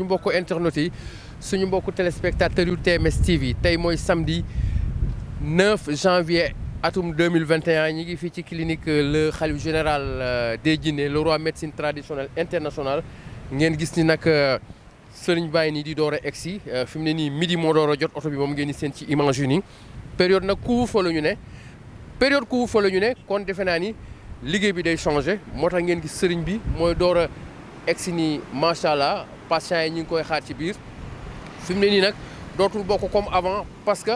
mbokku internet yi suñu mbokku téléspectateurs yu TMS TV tey mooy samedi 9 janvier atum 2021 ñi ngi fii ci clinique le khalife général des Djinné le roi médecine traditionnelle internationale ngeen gis ni nag sëriñ bàyyi nii di door a egsi fi mu ne nii midi moo door a jot oto bi moom ngeen di seen ci image yi nii période nag couvre-feu la ñu ne période couvre-feu la ñu ne kon defe naa ni liggéey bi day changé moo tax ngeen gis sëriñ bi mooy door a egsi nii macha allah patients yi ñu ngi koy xaar ci biir fi mu ne nii nag dootul bokk comme avant parce que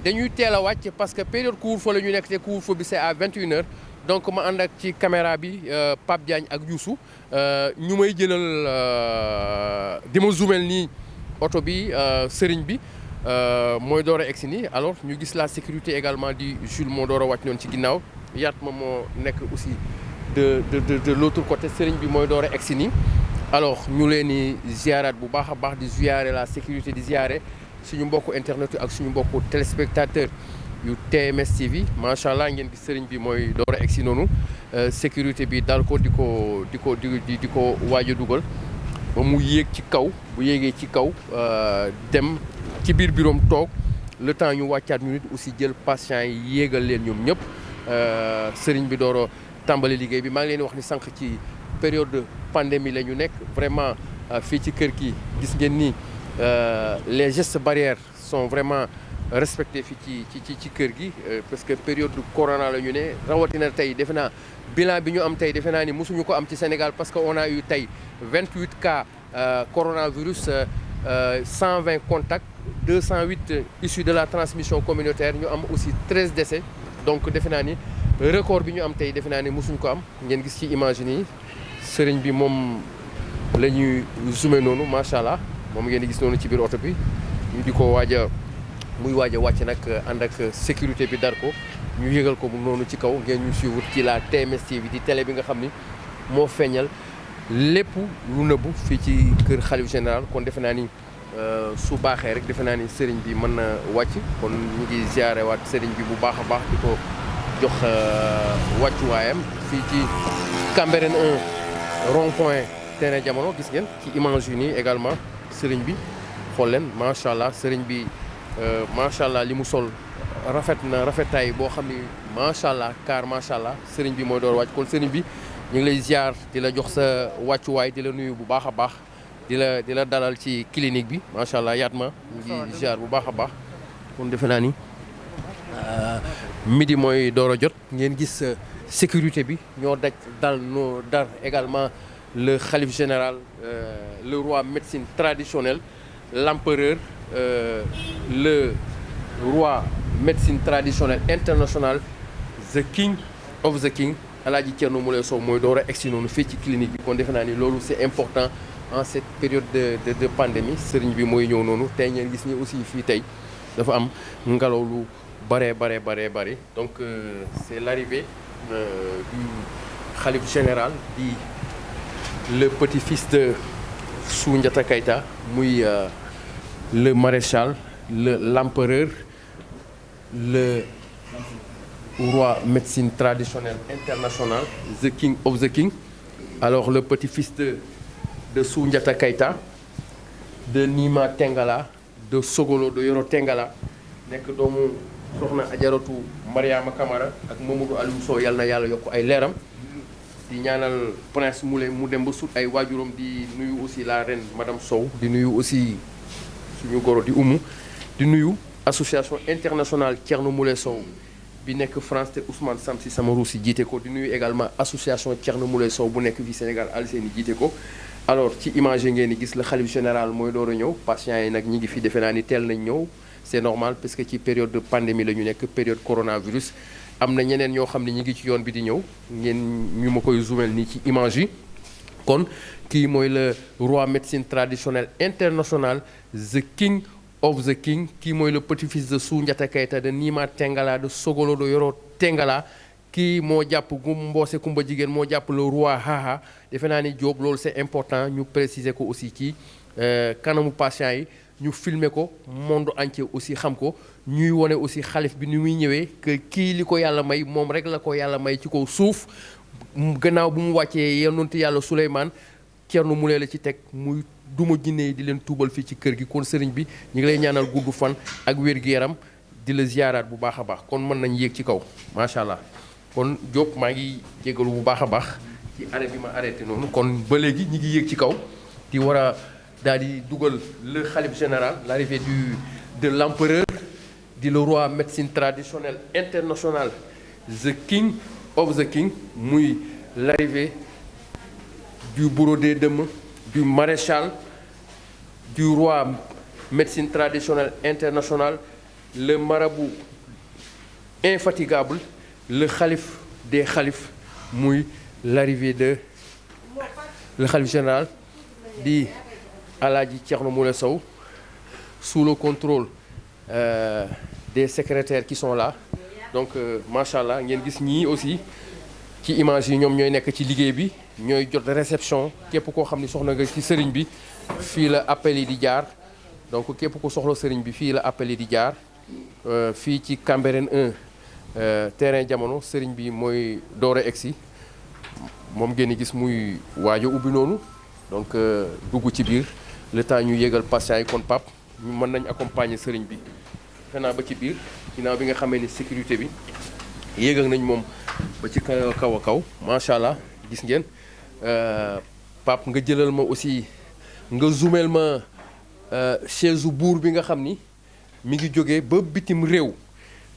dañuy teel a wàcc parce que période couvre-feu la ñu nekk te couvre-feu bi c'est à 21h donc ma ànd ak ci caméra bi Pape Diagne ak Youssou ñu may jëlal di ma zoomel nii oto bi sëriñ bi mooy door a egsi nii alors ñu gis la sécurité également di Jules moo door a wàcc noonu ci ginnaaw yaat ma moo nekk aussi de l'autre côté sëriñ bi mooy door a egsi nii alors ñu leen di ziaraat bu baax a baax di ziare la sécurité di ziare suñu mbokku internet ak suñu mbokku téléspectateur yu TMS TV macha allah ngeen gis sëriñ bi mooy door a egsi noonu sécurité bi daal ko di ko waaj a dugal ba mu yéeg ci kaw bu yéegee ci kaw dem ci biir biroom toog le temps ñu wàccaat ñu nit aussi jël patients yi yéegal leen ñoom ñëpp sëriñ bi door a tàmbali liggéey bi maa ngi leen wax ni sànq ci période de pandémie la ñu nekk vraiment fii ci kër gi gis ngeen ni les gestes barrières sont vraiment respectés fii ci kër gi parce que période de corona la ñu ne rawatina tey defe naa bilan bi ñu am tey defe naa ni mosuñu ko am ci Sénégal parce que on a eu tey 28 cas coronavirus 120 contacts 208 issus de la transmission communautaire ñu am aussi 13 décès donc defe naa ni record bi ñu am tey defe naa ni mosuñu ko am ngeen gis ci image yi sëriñ bi moom la ñuy zoomé noonu macha allah moom ngeen di gis noonu ci biir oto bi ñu di ko waaj a muy waaj a wàcc nag ànd ak sécurité bi dar ko ñu yëgal ko noonu ci kaw ngeen ñu suivre ci la TMS TV di télé bi nga xam ni moo feeñal lépp lu nëbbu fii ci kër xalif général kon defe naa ni su baaxee rek defe naa ni sëriñ bi mën na wàcc kon ñu ngi ziare waat sëriñ bi bu baax a baax di ko jox wàccuwaayam fii ci Cambérène 1 rond-point terrain jamono gis ngeen ci image yi nii également sëriñ bi xool leen macha allah sëriñ bi macha allah li mu sol rafet na rafetaay boo xam ni macha allah car macha allah sëriñ bi mooy door wàcc kon sëriñ bi ñu ngi lay ziar di la jox sa wàccuwaay di la nuyu bu baax a baax di la dalal ci clinique bi macha allah yaat ma ñu ngi ziar bu baax a baax kon defe naa ni midi mooy door a jot ngeen gis sécurité bi ñoo dar également le khalife général le roi médecine traditionnelle l'empereur le roi médecine traditionnelle internationale the king of the king Alaaji Thierno Moule Sow mooy door a egsi noonu fii ci clinique bi kon defe naa ni loolu c'est important en cette période de pandémie sëriñ bi mooy ñëw noonu tey ngeen gis ni aussi fii tey dafa am ngelaw lu bare donc c'est l'arrivée du khalife général di le petit-fils de Soundiata Keita muy le maréchal l'empereur le roi médecine traditionnelle internationale the king of the king alors le petit-fils de Soundiata Keita de Nima Tengala de Sogolo de Yoro Tengala nekk doomu soxna Ajaratu Mariama Kamara ak Mamadou Aliou Sow yàlla na yàlla yokk ay leeram di ñaanal prince Moulé mu dem ba sut ay waajuram di nuyu aussi la reine madame Sow di nuyu aussi suñu goro di umu di nuyu association internationale Thierno Moulé Sow bi nekk France te Ousmane Samsi Samarousi si jiite ko di nuyu également association Thierno Moulé Sow bu nekk fii Sénégal Alseni jiite ko alors ci image yi ngeen di gis le khalife général mooy door a ñëw patients yi nag ñi ngi fi defe naa ni teel nañ ñëw c'est normal parce que ci période de pandémie la ñu nekk période coronavirus am na ñeneen ñoo xam ne ñi ngi ci yoon bi di ñëw ngeen ñu ma koy zoomel nii ci image yi kon kii mooy le roi médecine traditionnelle internationale the king of the king kii mooy le petit-fils de Soundiata Keita de Nima Tengala de Sogolo de Yoro Tengala kii moo jàpp gum mboose kumba jigéen moo jàpp le roi haha defe naa ni Diop loolu c'est important ñu préciser ko aussi ci kanamu patients yi ñu filmer ko monde entier aussi xam ko ñuy wone aussi xalif bi ni muy ñëwee que kii li ko yàlla may moom rek la ko yàlla may ci kaw suuf gannaaw bu mu wàccee yonent yàlla Souleymane Thierno Moule la ci teg muy duma jinne yi di leen tuubal fii ci kër gi kon sëriñ bi ñu ngi lay ñaanal gudd fan ak wér-gu-yaram di la ziaraat bu baax a baax kon mën nañ yéeg ci kaw macha allah kon Diop maa ngi jégalu bu baax a baax ci arrêt bi ma arrêté noonu kon ba léegi ñi ngi yéeg ci kaw di war a daal di dugal le khalife général l'arrivée de l'empereur di le roi médecine traditionnelle internationale the king of the king muy l'arrivée du bourreau des dëmm du maréchal du roi médecine traditionnelle internationale le marabout infatigable le khalife des khalifes muy l'arrivée de le khalife général di Alaaji Thierno Moule Sow sous le contrôle des secrétaires qui sont là donc macha allah ngeen gis ñii aussi ci image yi ñoom ñooy nekk ci liggéey bi ñooy jot réception képp koo xam ni soxla nga ci sëriñ bi fii la appel yi di jaar donc képp ko soxla sëriñ bi fii la appel yi di jaar fii ci Cambérène 1 terrain jamono sëriñ bi mooy door a egsi moom ngeen gis muy waajo ubbi noonu donc dugg ci biir le temps ñu yégal patient yi kon pap ñu mën nañ accompagner sëriñ bi xanaa ba ci biir ginnaaw bi nga xamee ni sécurité bi yéegal nañ moom ba ci kaw a kaw macha allah gis ngeen pap nga jëlal ma aussi nga zoomel ma chaise buur bi nga xam ni mi ngi jógee ba bitim réew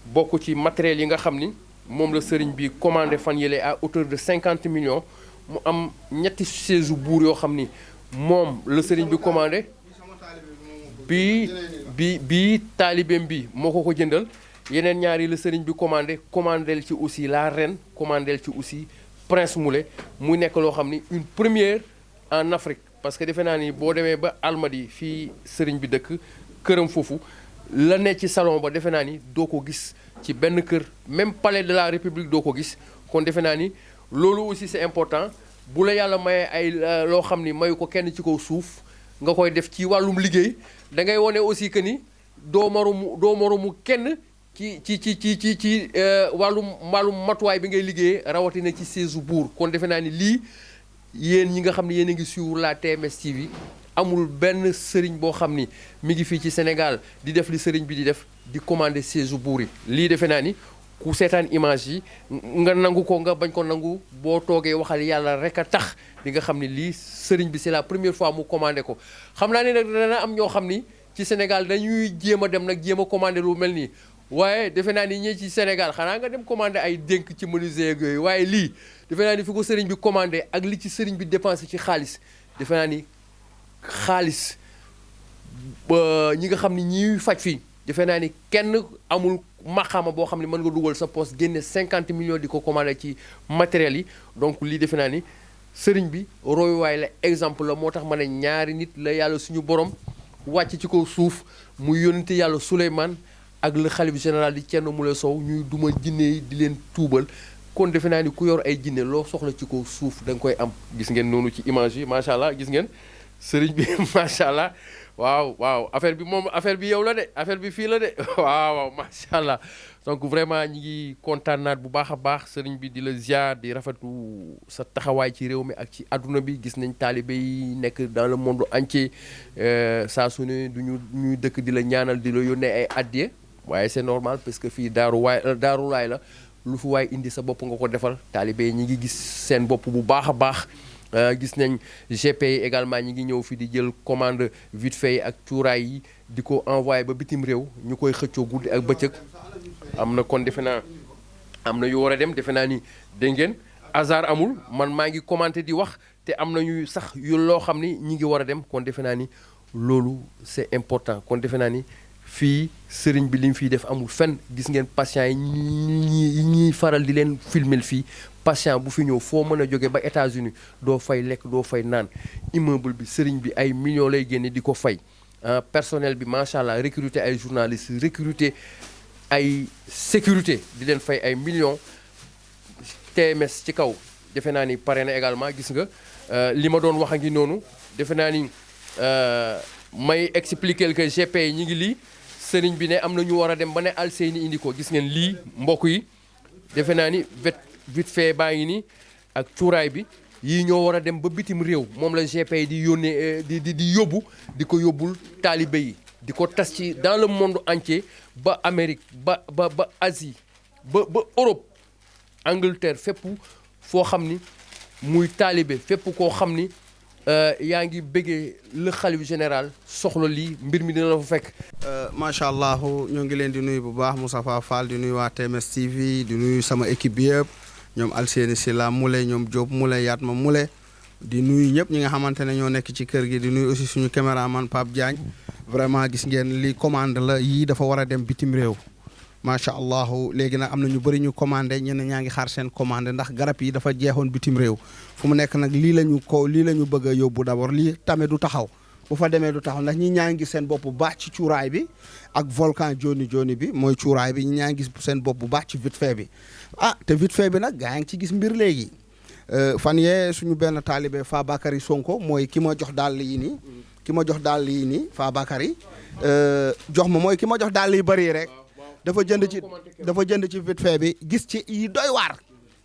bokk ci matériel yi nga xam ni moom la sëriñ bi commandé fan yële à hauteur de 50 millions mu am ñetti chaise buur yoo xam ni moom la sëriñ bi commandé bii taalibeem bi moo ko jëndal yeneen ñaar yi la sëriñ bi commandel ci aussi la reine commandel ci aussi Prince Moule muy nekk loo xam ni une première en Afrique parce que defe naa ni boo demee ba Almadi fii sëriñ bi dëkk këram foofu la ne ci salon ba defe naa ni doo ko gis ci benn kër même palais de la République doo ko gis kon defe naa ni loolu aussi c'est important bu la yàlla mayee ay loo xam ni mayu ko kenn ci kaw suuf nga koy def ci wàllum liggéey da ngay wone aussi que ni doo moromu kenn ci wàllum matuwaay bi ngay liggéeyee rawatina ci saison buur kon defe naa ni lii yéen ñi nga xam ne yéen a ngi suivre la TMS TV amul benn sëriñ boo xam ni mi ngi fii ci Sénégal di def li sëriñ bi di def di commander saison buur yi lii defe naa ni ku seetaan image yi nga nangu ko nga bañ ko nangu boo toogee waxal yàlla rek a tax di nga xam ni lii sëriñ bi c'est la première fois mu commandé ko xam naa ne nag dana am ñoo xam ni ci Sénégal dañuy jéem a dem nag jéem a commandé lu mel nii waaye defe naa ni ñi ci Sénégal xanaa nga dem commandé ay dénk ci menuisier ak yooyu waaye lii defe naa ni fi ko sëriñ bi commandé ak li ci sëriñ bi dépensé ci xaalis defe naa ni xaalis ñi nga xam ni ñiy faj fii defe naa ni kenn amul maxaama boo xam ne mën nga dugal sa poste génne 50 millions di ko commandé ci matériels yi donc lii defe naa ni sëriñ bi royuwaay la exemple la moo tax ma ne ñaari nit la yàlla suñu borom wàcc ci kaw suuf muy yónnente yàlla Souleymane ak le xalif général di Thierno Moule Sow ñuy duma jinne yi di leen tuubal kon defe naa ni ku yor ay jinne loo soxla ci kaw suuf da nga koy am gis ngeen noonu ci image yi macha allah gis ngeen sëriñ bi macha allah waaw affaire bi yow la de affaire bi fii la de waaw macha allah donc vraiment ñi ngi kontaan naat bu baax a baax sëriñ bi di la ziar di rafetlu sa taxawaay ci réew mi ak ci adduna bi gis nañ taalibe yi nekk dans le monde entier saa su ne ñuy dëkk di la ñaanal di la yónnee ay addiya waaye c'est normal parce que fii daarulaay la lu fi waay indi sa bopp nga ko defal taalibe yi ñi ngi gis seen bopp bu baax a baax gis nañ GP yi également ñi ngi ñëw fi di jël commande vite fait ak cuuraay yi di ko envoyé ba bitim réew ñu koy xëccoo guddi ak bëccëg am na kon defe naa am na yu war a dem defe naa ni dégg ngeen hasard amul man maa ngi commenté di wax te am na ñuy sax yu loo xam ni ñi ngi war a dem kon defe naa ni loolu c'est important kon defe naa ni fii sëriñ bi li mu fiy def amul fenn gis ngeen patient yi ñuy faral di leen filmer fii patient bu fi ñëw foo mën a jóge ba États-Unis doo fay lekk doo fay naan immeuble bi sëriñ bi ay millions lay génne di ko fay personnel bi macha allah recruter ay journalistes recruter ay sécurité di leen fay ay millions TMS ci kaw defe naa ni pare na également gis nga li ma doon wax a ngi noonu defe naa ni may expliquer que GP yi ñu ngi lii sëriñ bi ne am na ñu war a dem ba ne Alseyni indi ko gis ngeen lii mbokk yi defe naa ni vite fait baa ngi nii ak cuuraay bi yii ñoo war a dem ba bitim réew moom la GP di yónnee di yóbbu di ko yóbbul taalibe yi di ko tas ci dans le monde entier ba Amérique ba Asie ba Europe Angleterre fépp foo xam ni muy taalibe fépp koo xam ni yaa ngi bëggee le xalif général soxla lii mbir mi dina la fa fekk. macha allah ñoo ngi leen di nuyu bu baax Moustapha Fall di nuyu waa TMS TV di nuyu sama équipe bi yëpp ñoom Alseeni Sila Moulé ñoom Diop Moulé Yatma Moulé di nuyu ñëpp ñi nga xamante ne ñoo nekk ci kër gi di nuyu aussi suñu caméraman Pape Diagne vraiment gis ngeen li commande la yii dafa war a dem bitim réew. macha allah léegi nag am na ñu bëri ñu commandé ñenn ñaa ngi xaar seen commandé ndax garab yi dafa jeexoon bitim réew fu mu nekk nag lii la ñu bëgg a yóbbu d'abord lii tamit du taxaw bu fa demee du taxaw ndax ñi ñaa ngi gis seen bopp bu baax ci cuuraay bi ak volcan joni joni bi mooy cuuraay bi ñi ñaa ngi gis seen bopp bu baax ci vite fait bi te vite fait bi nag gaa ngi ci gis mbir léegi fan yee suñu benn taalibe Fabakary Sonko mooy ki ma jox dàll yi nii Fabakary jox ma mooy ki ma jox dàll yi bëri rek dafa jënd ci vite fait bi gis ci yi doy waar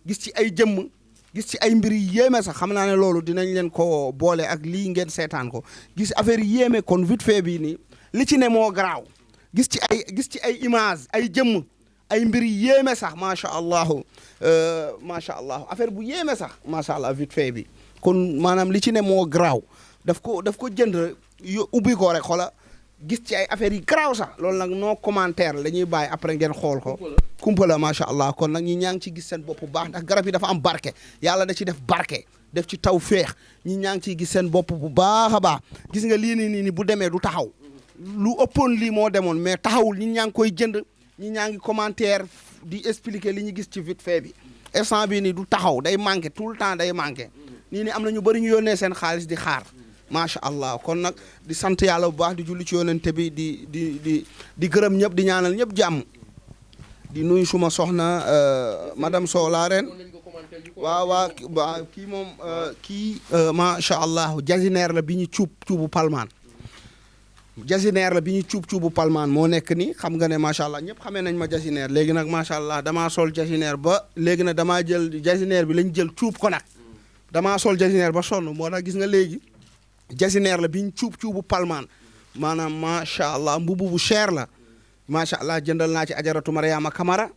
gis ci ay jëmm gis ci ay mbir yi yéeme sax xam naa ne loolu dinañ leen ko boole ak lii ngeen seetaan ko gis affaire yi yéeme kon vite fait bi nii li ci ne moo garaaw gis ci ay image ay jëmm ay mbir yi yéeme sax macha allah affaire bu yéeme sax macha allah vite fait bi kon maanaam li ci ne moo garaaw daf ko jënd ubbi ko rek xoola gis ci ay affaires yi garaaw sax loolu nag non commentaire la ñuy bàyyi après ngeen xool ko kumpa la macha allah kon nag ñi ñaa ngi ci gis seen bopp bu baax ndax garab yi dafa am barke yàlla da ci def barke def ci taw féex ñi ñaa ngi ciy gis seen bopp bu baax a baax gis nga lii nii bu demee du taxaw lu ëppoon lii moo demoon mais taxawul ñi ñaa ngi koy jënd ñi ñaa ngi commentaire di expliquer li ñu gis ci vite fait bi instant bi nii du taxaw day manqué tout le temps day manqué nii am na ñu bëri ñu yónnee seen xaalis di xaar macha allah kon nag di sant yàlla bu baax di julli ci yonente bi di gërëm ñëpp di ñaanal ñëpp jàmm di nuyu suma soxna madame Sow laa ren waaw kii moom macha allah jasineer la bi ñu cuubu palmaan moo nekk ni xam nga ne macha allah ñëpp xamee nañ ma jasineer léegi nag macha allah damaa sol jasineer ba léegi nag damaa jël jasineer bi lañ jël cuub ko nag damaa sol jasineer ba sonn moo tax gis nga léegi jasineer la bi ñu cuubu palmaan maanaam macha allah mbubu bu cher la macha allah jëndal naa ci ajaratu Mariama Kamara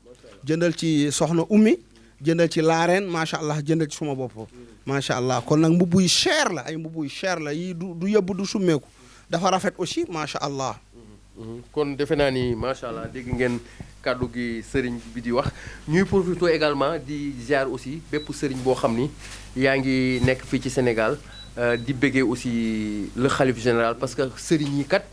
jëndal ci soxna ummi jëndal ci laareen macha allah jëndal ci suma bopp macha allah kon nag mbubu yu cher la ay mbubu yu cher la yii du yëbb du summeeku dafa rafet aussi macha allah. kon defe naa ni macha allah dégg ngeen kàddu gi sëriñ bi di wax ñuy profité également di ziar aussi bépp sëriñ boo xam ni yaa ngi nekk fii ci Sénégal. di bëggee aussi le xalif général parce que sëriñ yi kat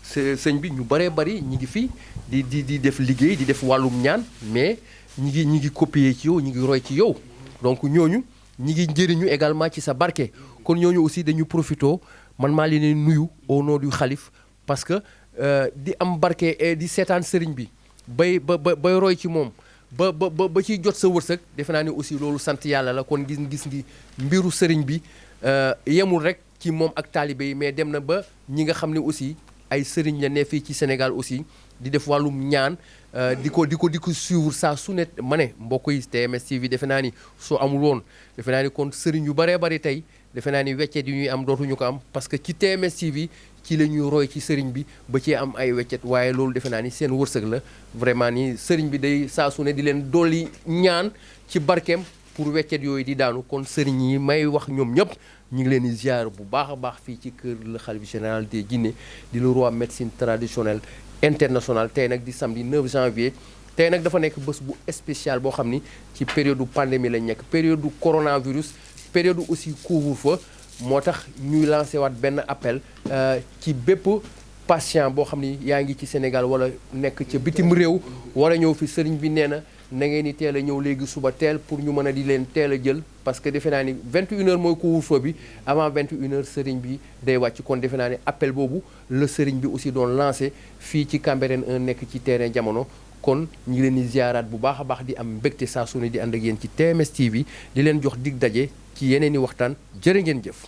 sëñ bi ñu bëree bëri ñi ngi fi di def liggéey di def wàllum ñaan mais ñi ngi copier ci yow ñi ngi roy ci yow donc ñooñu ñi ngi njëriñu également ci sa barke kon ñooñu aussi dañu profito man maa leen nuyu au nom du xalif parce que di am barke di seetaan sëriñ bi bay roy ci moom ba ciy jot sa wërsëg defe naa ne aussi loolu sant yàlla la kon gis ngi mbiru sëriñ bi yemul rek ci moom ak taalibe yi mais dem na ba ñi nga xam ne aussi ay sëriñ la ne fii ci Sénégal aussi di def wàllum ñaan di ko suivre saa su ne ma ne mbokk yi TMS TV defe naa ni soo amul woon defe naa ni kon sëriñ yu bëree bëri tey defe naa ni weccet yu ñuy am dootuñu ko am parce que ci TMS TV ci la ñuy roy ci sëriñ bi ba ci am ay weccet waaye loolu defe naa ni seen wërsëg la vraiment ni sëriñ bi day saa su ne di leen dolli ñaan ci barkeem pour weccet yooyu di daanu kon sëriñ yi may wax ñoom ñëpp ñu ngi leen di ziar bu baax a baax fii ci kër le khalife général des Guinée di le roi médecine traditionnelle international tey nag di samedi 9 janvier tey nag dafa nekk bés bu spécial boo xam ni ci période pandémie lañ nekk période coronavirus période aussi couvre-feu moo tax ñuy lancé waat benn appel ci bépp patient boo xam ni yaa ngi ci Sénégal wala nekk ca bitim réew war a ñëw fi sëriñ bi nee na ngeen di teel a ñëw léegi suba teel pour ñu mën a di leen teel a jël parce que defe naa ni 21h mooy couvre-feu bi avant 21h sëriñ bi day wàcc kon defe naa ni appel boobu la sëriñ bi aussi doon lancé fii ci Cambérène 1 nekk ci terrain jamono kon ñu ngi leen di ziaraat bu baax a baax di am mbégte saa su ne di ànd ak yéen ci TMS TV di leen jox dig daje ci yeneen i waxtaan jërë ngeen jëf.